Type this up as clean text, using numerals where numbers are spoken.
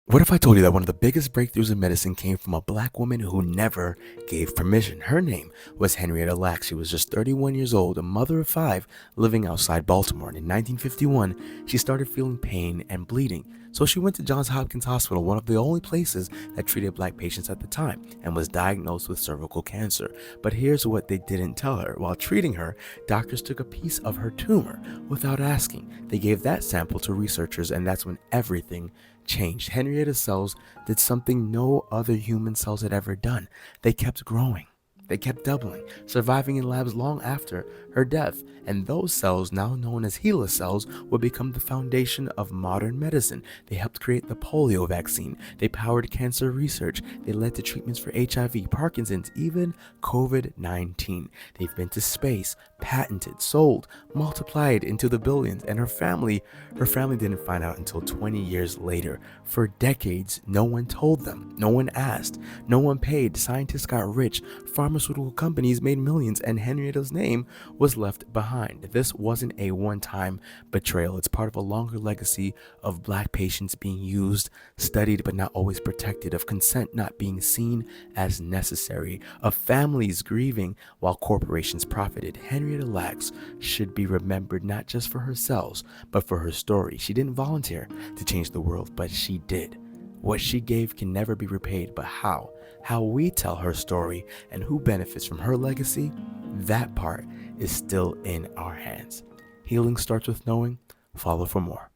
What if I told you that one of the biggest breakthroughs in medicine came from a black woman who never gave permission? Her name was Henrietta Lacks. She was just 31 years old, a mother of five, living outside Baltimore. And in 1951, she started feeling pain and bleeding. So she went to Johns Hopkins Hospital, one of the only places that treated black patients at the time, and was diagnosed with cervical cancer. But here's what they didn't tell her. While treating her, doctors took a piece of her tumor without asking. They gave that sample to researchers, and that's when everything changed. Henrietta's cells did something no other human cells had ever done. They kept growing. They kept doubling, surviving in labs long after her death, and those cells, now known as HeLa cells, would become the foundation of modern medicine. They helped create the polio vaccine, they powered cancer research, they led to treatments for HIV, Parkinson's, even COVID-19. They've been to space, patented, sold, multiplied into the billions, and her family didn't find out until 20 years later. For decades, no one told them, no one asked, no one paid. Scientists got rich, pharmaceutical companies made millions, and Henrietta's name was left behind. This wasn't a one-time betrayal. It's part of a longer legacy of black patients being used, studied, but not always protected, of consent not being seen as necessary, of families grieving while corporations profited. Henrietta Lacks should be remembered not just for her cells, but for her story. She didn't volunteer to change the world, but she did. What she gave can never be repaid, but how? How we tell her story and who benefits from her legacy, that part is still in our hands. Healing starts with knowing. Follow for more.